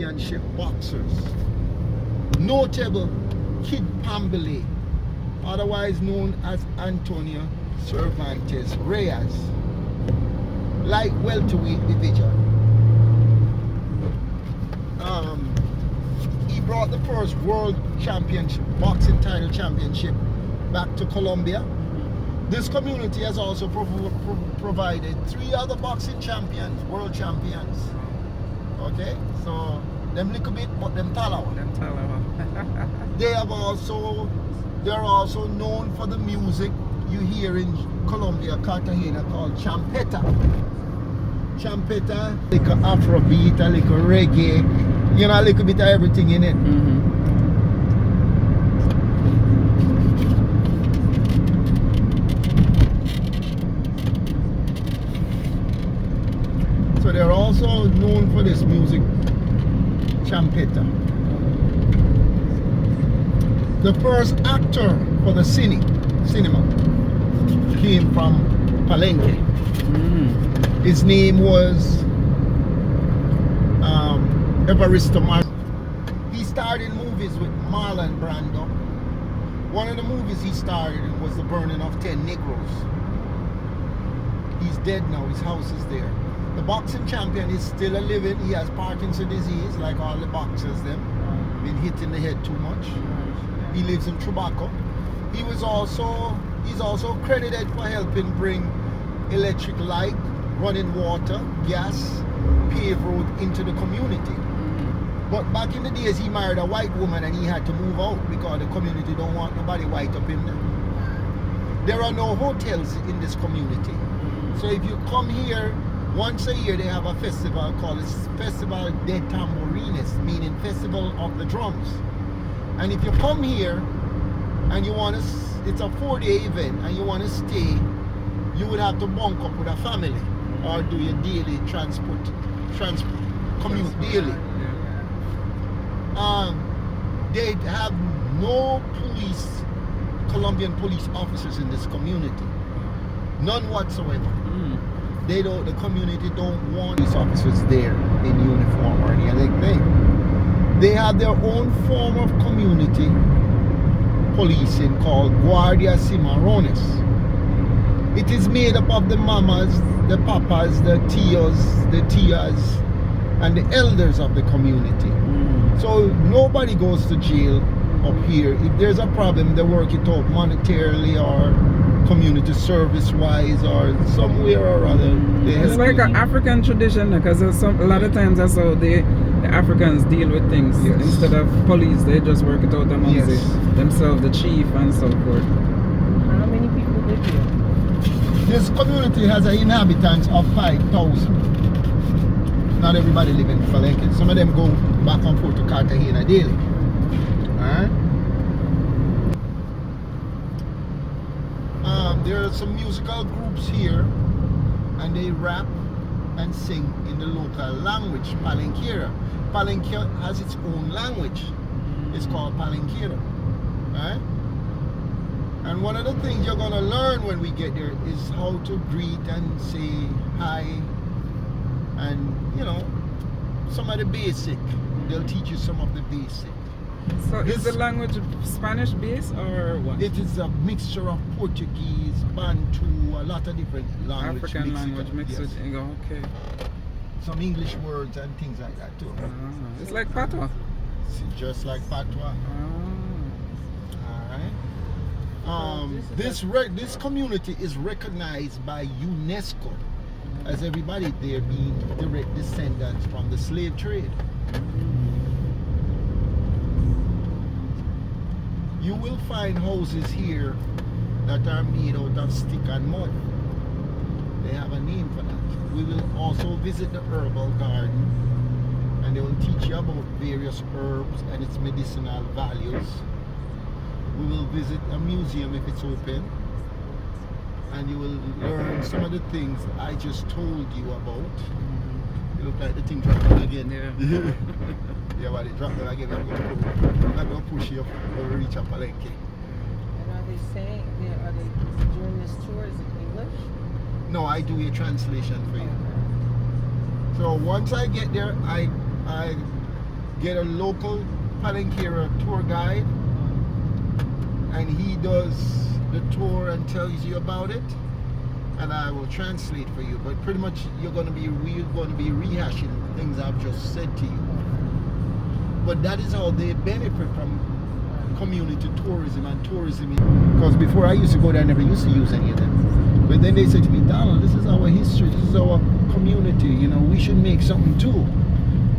Championship boxers. Notable Kid Pambele, otherwise known as Antonio Cervantes Reyes, light welterweight division. He brought the first world championship, boxing title championship back to Colombia. This community has also provided 3 other boxing champions, world champions. Okay, so them little bit, but them talawa. They're also known for the music you hear in Colombia, Cartagena, called champeta. Champeta, like a Afrobeat, a little reggae, you know, a little bit of everything in it. So they're also known for this music, champeta. The first actor for the cinema came from Palenque. His name was Evaristo Mar. He starred in movies with Marlon Brando. One of the movies he starred in was The Burning of 10 Negroes. He's dead now, his house is there. The boxing champion is still a living. He has Parkinson's disease, like all the boxers them. Been hit in the head too much. He lives in Trubaco. He's also credited for helping bring electric light, running water, gas, paved road into the community. But back in the days, he married a white woman and he had to move out because the community don't want nobody white up in there. There are no hotels in this community. So if you come here, once a year they have a festival called Festival de Tamborines, meaning Festival of the Drums. And if you come here and you want to, it's a 4-day event and you want to stay, you would have to bunk up with a family or do your daily commute daily. They have no Colombian police officers in this community. None whatsoever. The community don't want these officers there in uniform or any other thing. They have their own form of community policing called Guardia Cimarrones. It is made up of the mamas, the papas, the tias, and the elders of the community. So nobody goes to jail up here. If there's a problem, they work it out monetarily or community service wise or somewhere or other. It's like an African tradition because a lot of times that's how the Africans deal with things. Yes. Instead of police, they just work it out amongst themselves, the chief and so forth. How many people live here? This community has an inhabitants of 5,000. Not everybody live in Palenque. Some of them go back and forth to Cartagena daily. Alright? There are some musical groups here and they rap and sing in the local language, Palenquera. Palenque has its own language. It's called Palenquera. Right? And one of the things you're going to learn when we get there is how to greet and say hi and, you know, some of the basic. They'll teach you some of the basic. So is the language Spanish based or what? It is a mixture of Portuguese, Bantu, a lot of different language. African language mixed with okay. Some English words and things like that too. It's like Patois. It's just like Patois. Alright. This community is recognized by UNESCO as everybody there being direct descendants from the slave trade. You will find houses here that are made out of stick and mud. They have a name for that. We will also visit the herbal garden and they will teach you about various herbs and its medicinal values. We will visit a museum if it's open and you will learn some of the things I just told you about. You look like the thing dropping again. Yeah. Yeah, but it dropped again. I'm going to push you up to reach up Palenque. And are they saying, during this tour, is it English? No, I do a translation for you. So once I get there, I get a local Palenque tour guide, and he does the tour and tells you about it, and I will translate for you. But pretty much we're going to be rehashing things I've just said to you. But that is how they benefit from community tourism and tourism. Because before I used to go there, I never used to use any of them. But then they said to me, Donald, this is our history, this is our community, you know, we should make something too.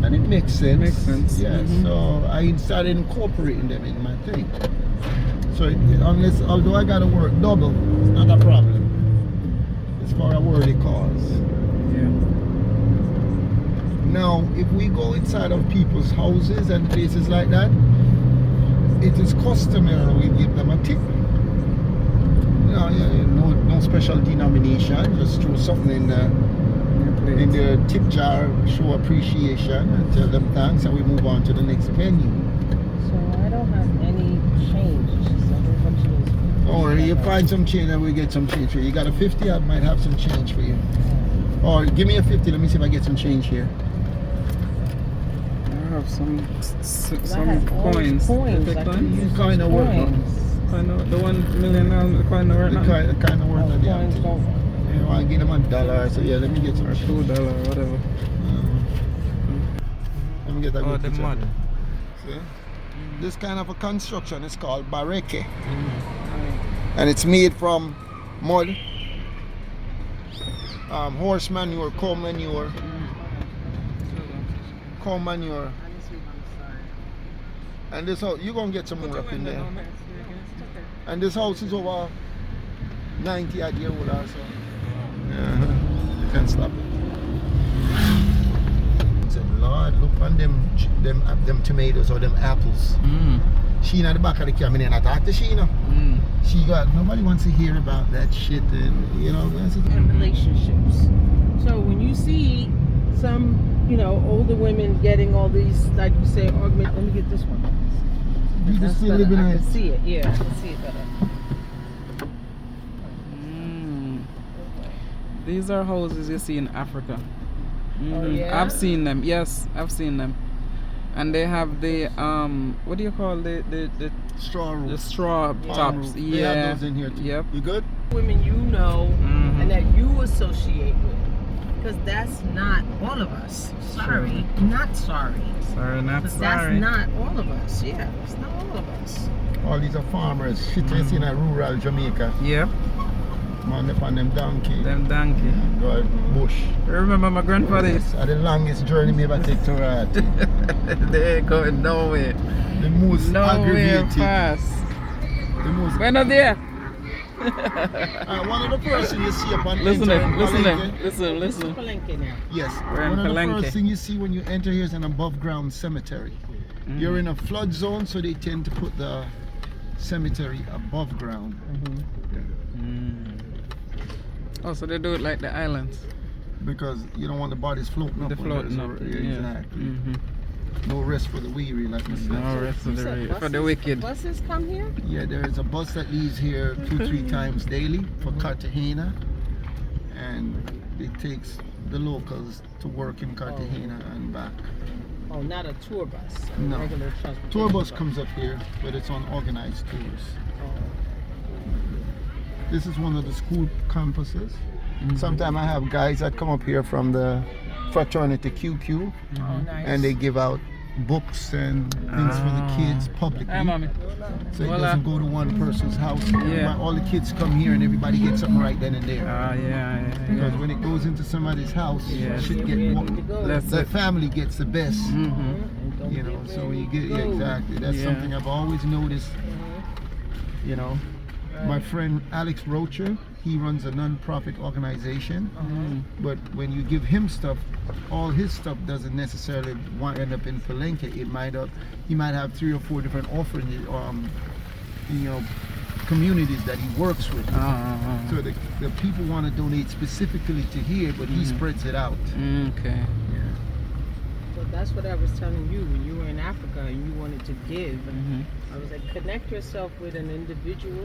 And it makes sense. Makes sense. Yeah, so I started incorporating them in my thing. So although I gotta work double, it's not a problem. It's for a worthy cause. Yeah. Now, if we go inside of people's houses and places like that, it is customary we give them a tip. You know, no special denomination, just throw something in the tip jar, show appreciation and tell them thanks, and we move on to the next venue. So I don't have any change. It's just a whole bunch of those. Or you find some change and we get some change for you. You got a 50, I might have some change for you. Or give me a 50, let me see if I get some change here. I have some I have all coins. coins. The I can coins? use Kind of those work. coins. The $1 million kind of worth. The kind of work Oh, that they have coins to do. don't. You want to give them $1, so yeah, let me get some Or $2, whatever. Let me get that Oh, good the picture. mud. See? This kind of a construction is called bareke. And it's made from mud, horse manure, cow manure, and this house, you're gonna get some more up in there. And this house is over 90 odd year old also. Yeah, you can't stop it. I said, Lord, look on them tomatoes or them apples. She at the back of the camera and I talk to she, She got, nobody wants to hear about that shit, and you know, And relationships. So when you see some, older women getting all these, like you say, argument. Let me get this one. you That's just still better. living I in can see it. Yeah, I can see it better. These are houses you see in Africa. Oh, yeah? I've seen them. Yes, I've seen them. And they have the what do you call the straw roof. the straw Yeah. tops? They Yeah. have those in here too. Yep. You good? Women you know Mhm. and that you associate with. Because that's not all of us. Sorry, not sorry. Sorry, not Because sorry. that's not all of us. Yeah, it's not all of us. All these are farmers. Shit you see in a rural Jamaica. Yep. Man, up on them donkey. Them donkey. Go bush. Remember my grandfather? It's the longest journey me ever take to Rati. They ain't going nowhere. The most Nowhere aggravated. fast. The most. We're not there. One of the first things you see upon Listen, entering listen, Palenque- listen. Palenque now. Yes. We're in One of the Palenque. first things you see when you enter here is an above ground cemetery. You're in a flood zone, so they tend to put the cemetery above ground. Oh, so they do it like the islands. Because you don't want the bodies floating up. The on floating there, up. so- Yeah. Exactly. Mhm. No rest for the weary, like I said. No rest You of the said way. For buses- the wicked. Buses come here? Yeah, there is a bus that leaves here 2-3 times daily for Cartagena, and it takes the locals to work in Cartagena and back. Oh, not a tour bus. A No. regular transportation Tour bus comes up here, but it's on organized tours. This is one of the school campuses. Sometimes I have guys that come up here from the fraternity QQ, Oh, nice. and they give out books and things for the kids publicly. Hi, mommy. So it Voila. doesn't go to one person's house. Yeah. All the kids come here and everybody gets something right then and there. Yeah. Because when it goes into somebody's house, Yeah. shit Where you get need to go. That's the it. family gets the best. Mm-hmm. And don't You know, get so where when you get, go. yeah, exactly. That's Yeah. something I've always noticed. You know, my friend Alex Rocher, he runs a non-profit organization. But when you give him stuff, all his stuff doesn't necessarily end up in Palenque. He might have 3 or 4 different offerings, communities that he works with. So the people want to donate specifically to here, but he spreads it out. Okay. So that's what I was telling you when you were in Africa and you wanted to give. I was like, connect yourself with an individual